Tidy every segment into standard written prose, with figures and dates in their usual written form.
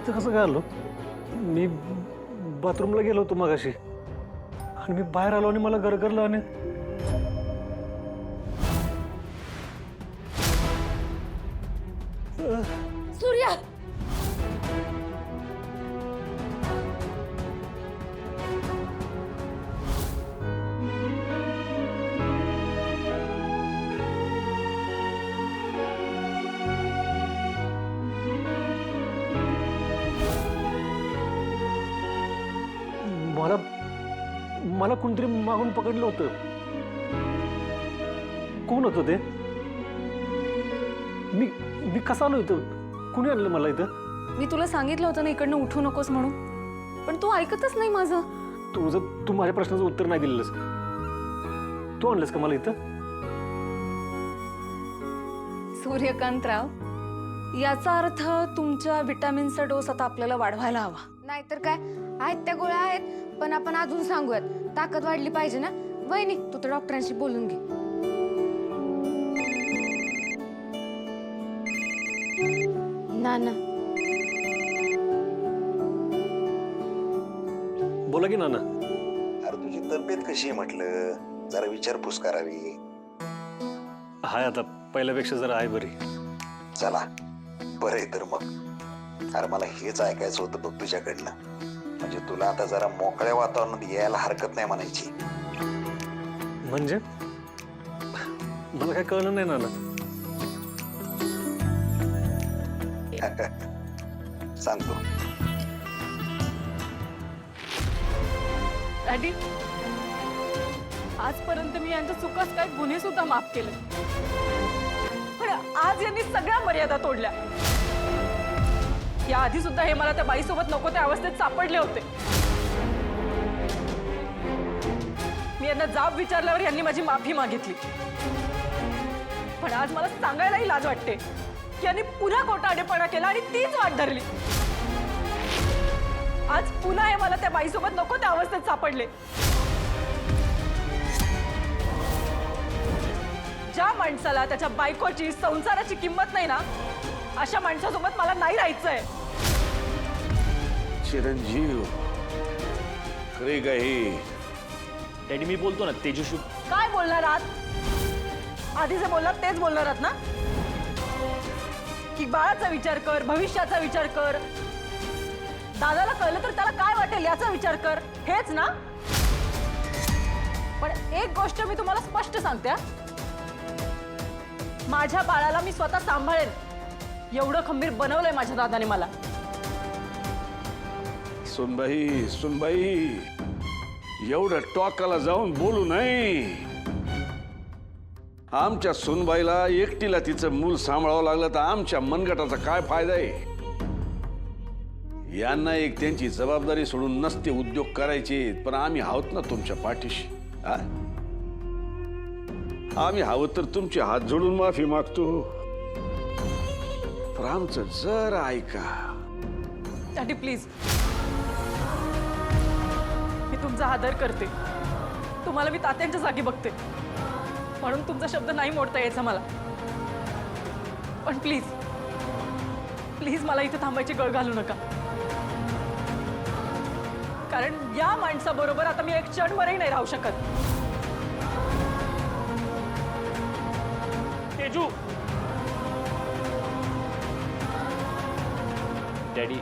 इथं कसं काय आलो? मी बाथरूमला गेलो होतो मगाशी आणि मी बाहेर आलो आणि मला गरगरलं आणि सूर्या, मला मला कोणतरी मागून पकडलं होतं. कोण होतं ते? मी मी कसा आलो इथं? कुणी आणलं मला इथं? मी तुला सांगितलं होतं ना इकडनं उठू नकोस म्हणून, पण तू ऐकतच नाही माझं. तू माझ्या प्रश्नाचं उत्तर नाही दिलेलंस. तू आणलंस का मला इथं? सूर्यकांतराव, याचा अर्थ तुमच्या विटॅमिनचा डोस आता आपल्याला वाढवायला हवा. नाहीतर काय, आहेत त्या गोळ्या आहेत, पण आपण अजून सांगूयात. ताकद वाढली पाहिजे ना. वहिनी, तू तर डॉक्टरांशी बोलून घे. नाना, बोला की नाना. अरे तुझी तब्येत कशी आहे म्हटलं, जरा विचारपूस करावी. हाय, आता पहिल्यापेक्षा जरा आहे बरी. चला बरं आहे तर मग. अरे मला हेच ऐकायचं होतं बघ तुझ्याकडनं. म्हणजे तुला आता जरा मोकळ्या वातावरणात यायला हरकत नाही म्हणायची. म्हणजे मला काय कळलं नाही नाना. सांगतो. डॅडी, आजपर्यंत मी यांच्या चुकास काय गुन्हे सुद्धा माफ केले, पण आज यांनी सगळ्या मर्यादा तोडल्या. या आधी सुद्धा हे मला त्या बाईसोबत नको त्या अवस्थेत सापडले होते. मी यांना जाब विचारल्यावर यांनी माझी माफी मागितली, पण आज मला सांगायलाही लाज वाटते की यांनी पुन्हा खोटारडेपणा केला आणि तीच वाट धरली. आज पुन्हा हे मला त्या बाईसोबत नको त्या अवस्थेत सापडले. ज्या माणसाला त्याच्या बायकोची संसाराची किंमत नाही ना, अशा माणसासोबत मला नाही राहायचंय. चिरंजीव खरे काही डॅडी मी बोलतो ना तेजस्वी. काय बोलणार आहात? आधी जे बोललात तेच बोलणार आहात ना, की बाळाचा विचार कर, भविष्याचा विचार कर, दादाला कळलं तर त्याला काय वाटेल याचा विचार कर, हेच ना? पण एक गोष्ट मी तुम्हाला स्पष्ट सांगते, माझ्या बाळाला मी स्वतः सांभाळेन एवढं खंबीर बनवलंय माझ्या दादाने मला. सुनबाई सुनबाई, एवढं टोकाला जाऊन बोलू नये. आमच्या सुनबाईला एकटीला तिचं मूल सांभाळावं लागलं तर आमच्या मनगटाचा काय फायदा आहे? यांना एक त्यांची जबाबदारी सोडून नसते उद्योग करायचे, पण आम्ही आहोत ना तुमच्या पाठीशी. आम्ही हवं तर तुमचे हात जोडून माफी मागतो, पण आमचं जरा ऐका. डॅडी प्लीज, मी तुमचा आदर करते, तुम्हाला मी तात्यांच्या जागी बघते, म्हणून तुमचा शब्द नाही मोडता यायचा मला. पण प्लीज प्लीज मला इथे थांबायची गळ घालू नका, कारण या माणसाबरोबर आता मी एक क्षणभरही नाही राहू शकत. तेजू. डॅडी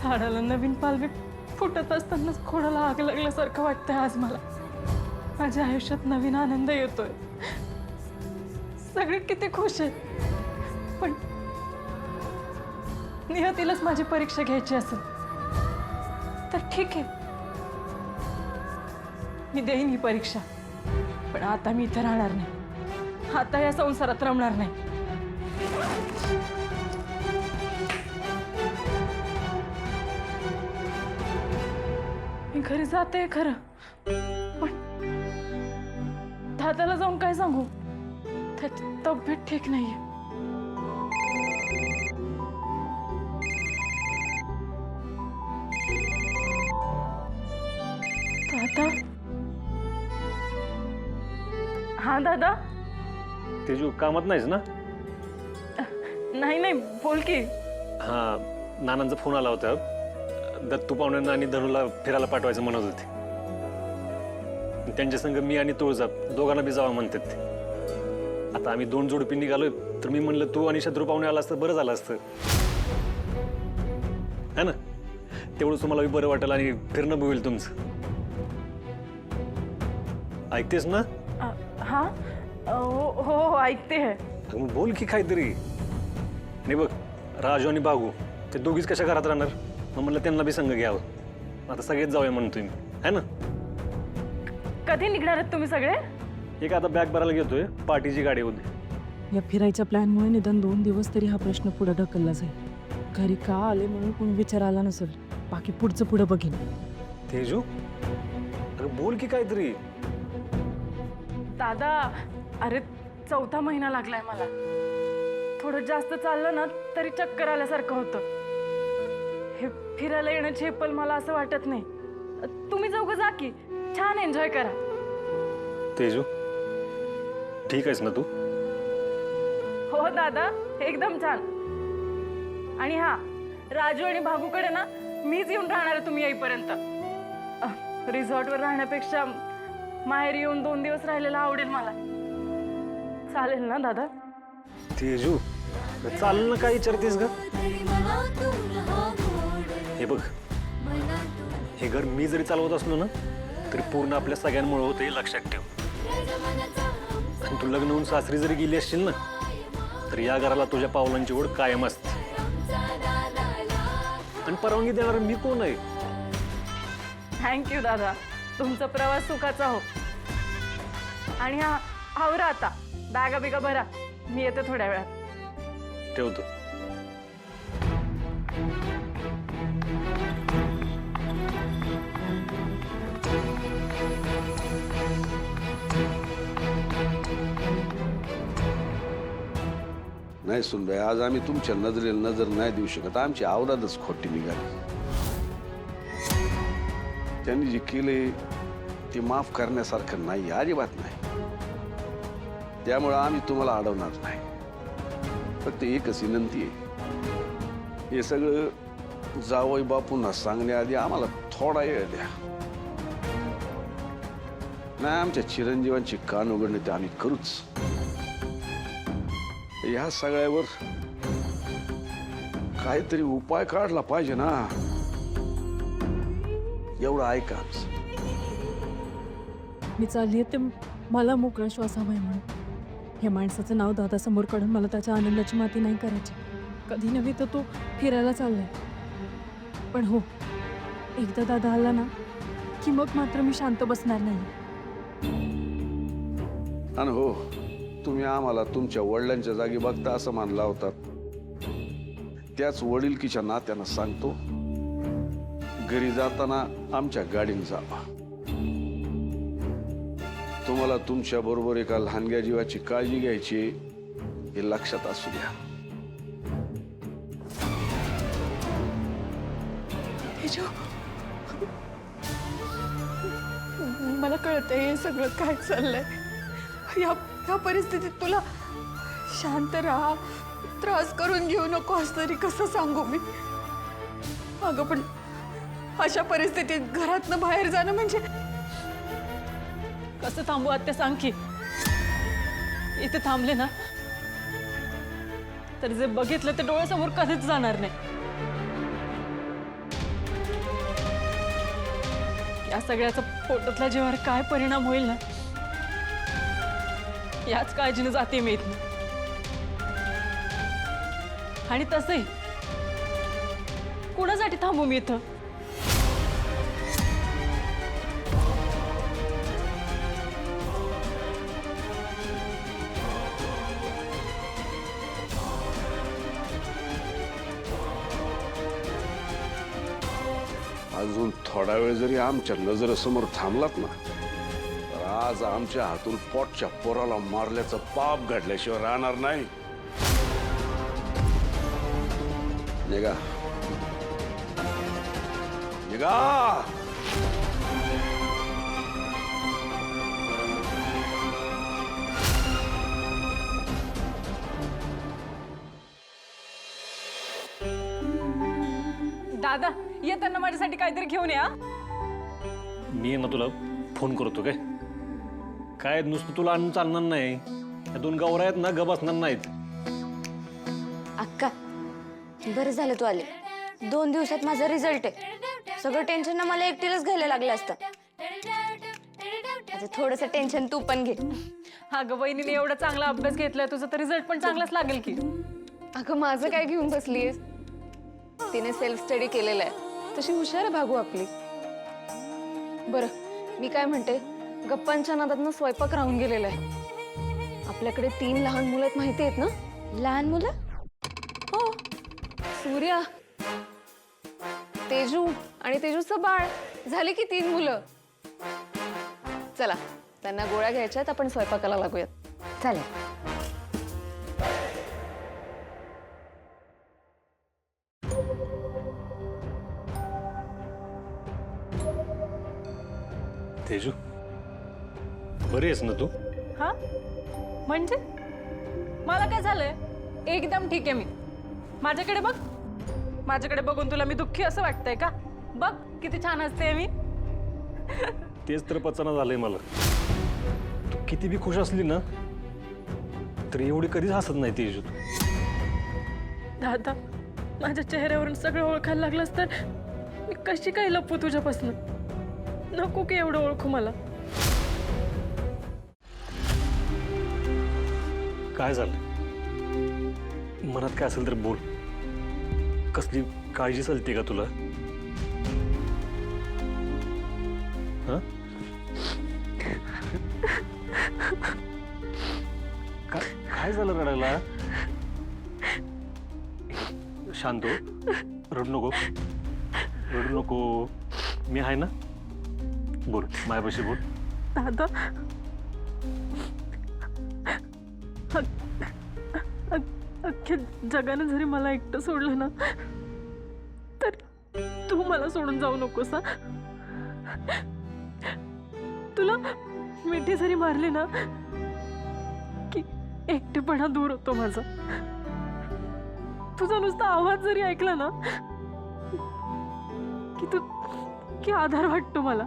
झाडाला नवीन पालवी फुटत असतानाच खोडाला आग लागल्यासारखं वाटतंय आज मला. माझ्या आयुष्यात नवीन आनंद येतोय, सगळे किती खुश आहेत, पण नियतीलाच माझी परीक्षा घ्यायची असेल तर ठीक आहे, मी देईन ही परीक्षा. पण आता मी इथे राहणार नाही, आता या संसारात रमणार नाही. घरी जाते खरं, पण दादाला जाऊन काय सांगू? त्याची तब्येत ठीक नाहीये. दादा. हा दादा. तेजू कामात नाहीस ना? नाही नाही, बोल की. हा, नानांचा फोन आला होता. दत्तू पाहुण्यांना आणि धनुला फिरायला पाठवायचं म्हणत होते. त्यांच्या संग मी आणि तुळजा दोघांना बी जावं म्हणतात ते. आता आम्ही 2 जोडपी निघालोय, तर मी म्हणलं तू आणि शत्रू पाहुणे आला असतं बरं झालं असतं, है ना? तेवढंच तुम्हाला बी बरं वाटेल आणि फिरणं बी होईल तुमचं. ऐकतेस ना? हा, हो हो, ऐकते है. अगं मग बोल की काहीतरी. आणि बघ, राजू आणि बागू ते दोघीच कशा घरात राहणार? मग म्हणलं त्यांना बी संग घ्यावं. आता सगळेच जाऊया म्हणतोय मी, है ना? कधी निघणार आहेत तुम्ही सगळे? एक आता बॅग भरायला घेतोय, पार्टीची गाडी होती. या फिरायच्या प्लॅनमुळे निदान 2 दिवस तरी हा प्रश्न पुढे ढकलला जाईल. घरी का आले म्हणून कोण विचार आला नसेल. बाकी पुढचं पुढं बघीन. तेजू, अगं बोल की काहीतरी. दादा, अरे 4था महिना लागलाय मला. थोडं जास्त चाललं ना तरी चक्कर आल्यासारखं होतं. हे फिरायला येण्याची हेपल मला असं वाटत नाही. तुम्ही जाऊ जा की, छान एन्जॉय करा. तेजू, ठीक आहेस ना तू? हो दादा, एकदम छान. आणि हा, राजू आणि भागूकडे ना मीच येऊन राहणार आहे तुम्ही येईपर्यंत. रिसॉर्टवर राहण्यापेक्षा माहेर येऊन 2 दिवस राहिलेला आवडेल मला. चालेल ना दादा? तेजू, चालेल ना, काय विचारतेस ग? हे बघ, हे घर मी जरी चालवत असलो ना तरी पूर्ण आपल्या सगळ्यांमुळे होतं, हे लक्षात ठेव. आणि तू लग्न होऊन सासरी जरी गेली असशील ना तर या घराला तुझ्या पावलांची ओढ कायम असते. आणि परवानगी देणार मी कोण आहे? थँक्यू दादा, तुमचा प्रवास सुखाचा हो. आणि हा, आवरा आता, बॅगा बिगा भरा, मी येते थोड्या वेळात. ठेवतो. नाही सुनबाई, आज आम्ही तुमच्या नजरेला नजर नाही देऊ शकत. आमची आवलादच खोटी निघाली. त्यांनी जे केले ते माफ करण्यासारखं नाही, अजिबात नाही. त्यामुळं आम्ही तुम्हाला अडवणार नाही. फक्त एकच विनंती आहे, हे सगळं जावई बापूंना सांगण्याआधी आम्हाला थोडा वेळ द्या. नाही, आमच्या चिरंजीवांची कान उघडणे ते आम्ही करूच. ह्या सगळ्यावर काहीतरी उपाय काढला पाहिजे ना. एवढं ऐका. मी चालली ते मला मोकळा श्वास हवाय म्हणून. या माणसाचं नाव दादासमोर काढून मला त्याच्या आनंदाची माती नाही करायची. कधी नव्हे तर तो फिरायला चाललाय. पण हो, एकदा दादा आला ना की मग मात्र मी शांत बसणार नाही. आणि हो, तुम्ही आम्हाला तुमच्या वडिलांच्या जागी बघता असं मानला होता. त्याच वडिलकीच्या नात्यानं सांगतो, घरी जाताना आमच्या गाडीने जावा. तुम्हाला तुमच्या बरोबर एका लहानग्या जीवाची काळजी घ्यायची, हे लक्षात असू द्या. तेजू, मला कळतंय हे सगळं काय चाललंय. या परिस्थितीत तुला शांत राहा, त्रास करून घेऊ नको असं तरी कसं सांगू मी. अगं पण अशा परिस्थितीत घरातनं बाहेर जाणं म्हणजे कसं थांबू आत्या, सांग की. इथे थांबले ना तर जे बघितलं ते डोळ्यासमोर कधीच जाणार नाही. या सगळ्याचा पोटातल्या जीवावर काय परिणाम होईल ना, याच काळजीने जाते मी इथनं. आणि तसंही कुणासाठी थांबू मी इथं? अजून थोडा वेळ जरी आमच्या नजरेसमोर थांबलात ना तर आज आमच्या हातून पोटच्या पोराला मारल्याचं पाप घडल्याशिवाय राहणार नाही. निघा निघा. दादा येताना माझ्यासाठी काहीतरी घेऊन या. मी ना तुला फोन करतो काय. काय नुसतं तुला आणून चालणार नाही. या 2 गौऱ्या आहेत ना गप असणार नाहीत. अक्का बरं झालं तू आले. 2 दिवसात माझा रिझल्ट आहे. सगळं टेन्शन ना मला एकटीलाच घ्यायला लागलं असतं. आता थोडंसं टेन्शन तू पण घे. अगं वहिनीने एवढा चांगला अभ्यास घेतलाय तुझा तर रिझल्ट पण चांगलाच लागेल की. अगं माझं काय घेऊन बसलीयस? तिने सेल्फ स्टडी केलेला आहे. तशी हुशार आहे भागू आपली. बरं मी काय म्हणते, गप्पांच्या नादातनं स्वयंपाक राहून गेलेला आहे. आपल्याकडे 3 लहान मुलं आहेत माहिती आहेत ना? लहान मुलं? हो, सूर्या, तेजू आणि तेजूचं बाळ. झाली की 3 मुलं. चला त्यांना गोळ्या घ्यायच्यात, आपण स्वयंपाकाला लागूयात. चालेल. तेजू बरी आहेस ना तू? हा म्हणजे मला काय झालंय? एकदम ठीक आहे मी. माझ्याकडे बघ. माझ्याकडे बघून तुला मी दुःखी असं वाटतंय का? बघ किती छान हसते मी. तेच तर पचना झालंय मला. तू किती बी खुश असली ना तर एवढी कधीच हसत नाही तेजू तू. दादा माझ्या चेहऱ्यावरून सगळं ओळखायला लागलंस तर मी कशी काय लपू तुझ्यापासून? नको की एवढं ओळखू मला. काय झालं? मनात काय असेल तर बोल. कसली काळजी चालते का तुला? हं? काय झालं रडायला? शांत हो. रडू नको. रडू नको. मी आहे ना. बोल माझ्यापाशी बोल. दादा अख्ख्या जगानं जरी मला एकटं सोडलं ना तर तू मला सोडून जाऊ नकोस. तुला मिठी जरी मारली ना की एकटेपणा दूर होतो माझा. तुझा नुसता आवाज जरी ऐकला ना की आधार वाटतो मला.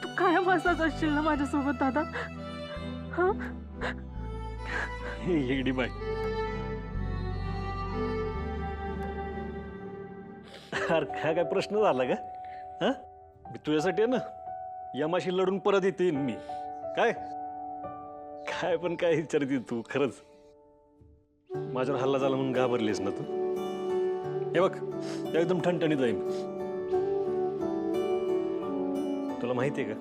तू कायम असाच असशील ना माझ्यासोबत दादा? हा येडी बाई. अरे काय प्रश्न झाला का? हा मी तुझ्यासाठी आहे ना यमाशी लढून परत येते मी. काय काय पण काय विचारते तू? खरंच माझ्यावर हल्ला झाला म्हणून घाबरलीस ना तू? हे बघ एकदम ठणठणीत आहे मी. तुला माहिती आहे का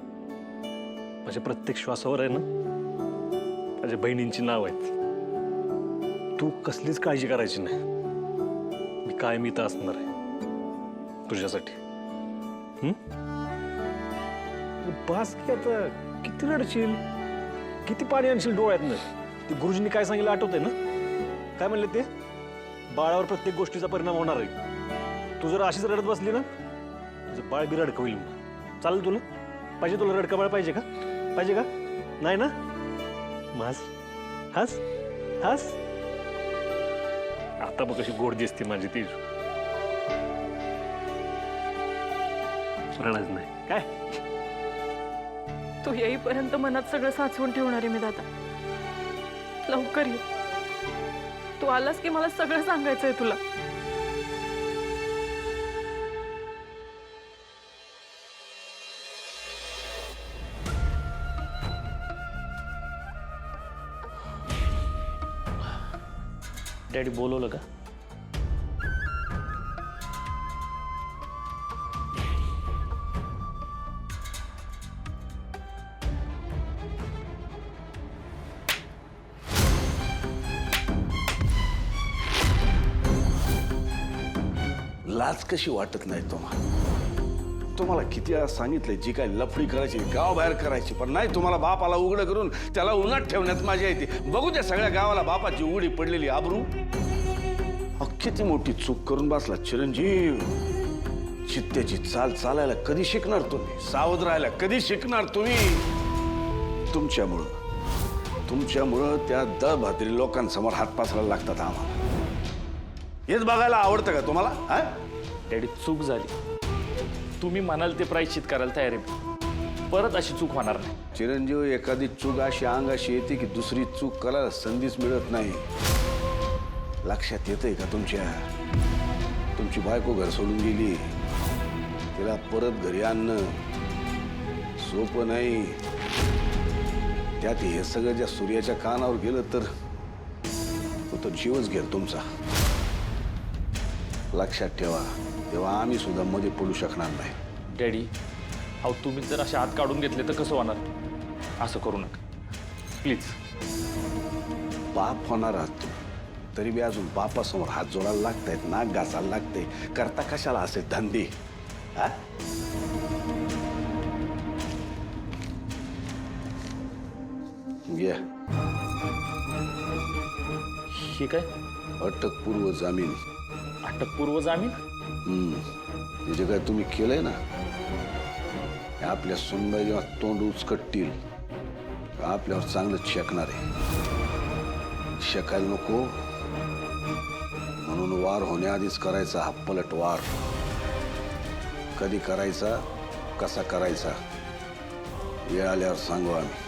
माझ्या प्रत्येक श्वासावर आहे ना माझ्या बहिणींची नाव आहेत. तू कसलीच काळजी करायची नाही. मी कायम इथं असणार आहे तुझ्यासाठी. बास की आता किती रडशील? किती पाणी आणशील डोळ्यातनं? ते गुरुजींनी काय सांगितलं आठवतंय ना? काय म्हणले ते? बाळावर प्रत्येक गोष्टीचा परिणाम होणार आहे. तू जर अशीच रडत बसली ना तुझं बाळ बी रडकं होईल. चालेल तुला? पाहिजे तुला रडकं बाळ? पाहिजे का? पाहिजे का? नाही ना? हस हस हस. आता बघ कशी गोड दिसते माझी ती. रडायच नाही काय? तू येईपर्यंत मनात सगळं साचवून ठेवणार आहे मी दादा. लवकर ये. तू आलास की मला सगळं सांगायचंय तुला. डॅडी बोलवलं का? लाज कशी वाटत नाही तुम्हाला किती वेळा सांगितलंय जी काय लफडी करायची गाव बाहेर करायची, पण नाही तुम्हाला बापाला उघडं करून त्याला उन्हात ठेवण्यात मजा येते. बघू त्या सगळ्या गावाला बापाची उघडी पडलेली आबरू. किती मोठी चूक करून बसला चिरंजीव. चित्त्याची चाल चालायला कधी शिकणार तुम्ही? सावध राहायला कधी शिकणार तुम्ही? तुमच्यामुळं त्या दळभात्री लोकांसमोर हात पसरायला लागतात आम्हाला. हेच बघायला आवडतं का तुम्हाला? हा डॅडी, चूक झाली. तुम्ही म्हणाल ते प्रायश्चित करायला तयार आहे. परत अशी चूक होणार नाही. चिरंजीव, एखादी चूक अशी अंगाशी येते की दुसरी चूक करायला संधीच मिळत नाही. लक्षात येतंय का तुमच्या? तुमची बायको घर सोडून गेली, तिला परत घरी आणणं सोपं नाही. त्यात हे सगळं ज्या सूर्याच्या कानावर गेलं तर तो जीवच घेईल तुमचा. लक्षात ठेवा, तेव्हा आम्ही सुद्धा मध्ये पडू शकणार नाही. डॅडी, अहो तुम्ही जर असे हात काढून घेतले तर कसं होणार? असं करू नका प्लीज. बाप होणार आहात तुम्ही, तरी बी अजून बापासमोर हात जोडायला लागतायत, नाक घासायला लागते. करता कशाला असे धंदे? हा? घ्या हे काय? अटकपूर्व जामीन. अटकपूर्व जामीन? हे जे काय तुम्ही केलंय ना, हे आपल्या सुनबाई जेव्हा तोंड उचकटतील आपल्यावर चांगलं शेकणार आहे. शेकायला नको म्हणून वार होण्याआधीच करायचा हा पलटवार. कधी करायचा, कसा करायचा, वेळ आल्यावर सांगू आम्ही.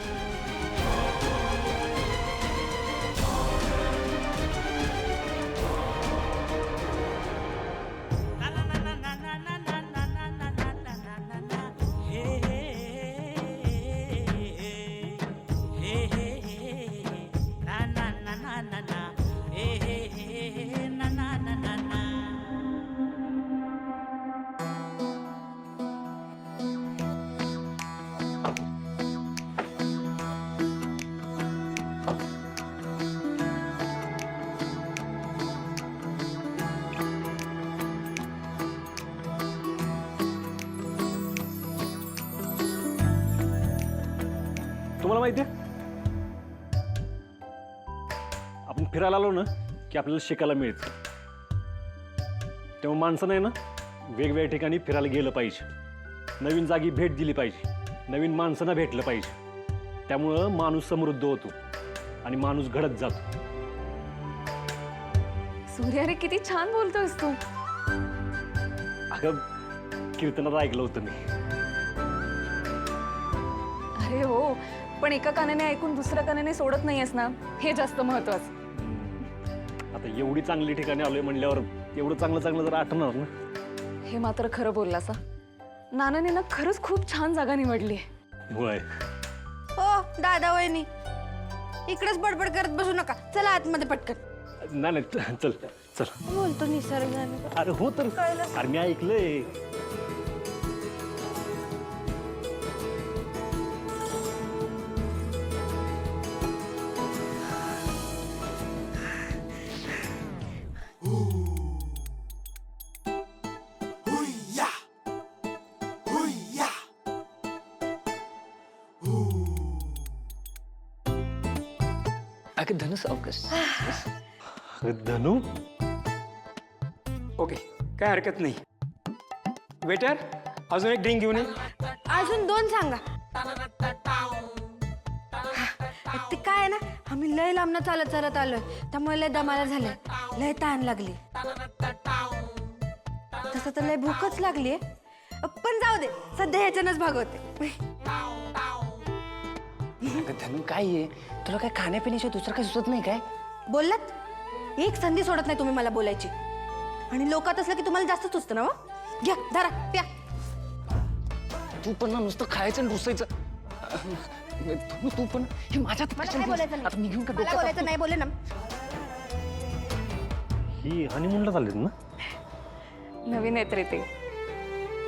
तुम्हाला माहिती आहे, आपण फिरायला आलो ना की आपल्याला शिकायला मिळतं. तेव्हा माणसानं आहे ना वेगवेगळ्या ठिकाणी फिरायला गेलं पाहिजे, नवीन जागी भेट दिली पाहिजे, नवीन माणसांना भेटलं पाहिजे. त्यामुळं माणूस समृद्ध होतो आणि माणूस घडत जातो. सूर्या रे, किती छान बोलतोयस तू. अगं, कीर्तनात ऐकलं होतं मी. अरे हो, पण एका कानाने ऐकून दुसऱ्या कानाने सोडत नाहीयेस ना, हे जास्त महत्वाचं. आता एवढी चांगली ठिकाणी आलोय म्हणल्यावर एवढं चांगलं चांगलं जर आठवणार ना. हे मात्र खरं बोललास हा. नानाने ना खरंच खूप छान जागा निवडली. होय. हो दादा वहिनी, इकडेच बडबड करत बसू नका. चला आतमध्ये पटकन. नाही नाही, चल चल. बोलतो निसर्गाने. अरे हो तर, अरे मी ऐकलंय. अगं धनु, सावकाश. धनु, ओके, काय हरकत नाही. वेटर, अजून एक ड्रिंक घेऊन ये. अजून 2 सांगा. ते काय आहे ना, आम्ही लय लांबनं चालत चालत आलोय, त्यामुळे लय दमाला झालंय, लय ताण लागली. तसं तर लय भूकच लागलीये, पण जाऊ दे, सध्या ह्याच्यानंच भागवते. अगं धनु, काय आहे? तुला काय खाण्यापिण्याशिवाय दुसरं काही सुचत नाही काय? बोललात? एक संधी सोडत नाही तुम्ही मला बोलायची. आणि लोकात असलं की तुम्हाला जास्त सुचतं ना. घ्या, धरा, प्या. तू पण ना नुसतं खायचं आणि रुसायचं. तू पण हे माझ्यात आता मी घेऊन का बोलायचं नाही, बोले ना. ही हनीमूनला चाललेत ना? नवीन येत रे ते.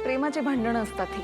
प्रेमाचे भांडणं असतात ही.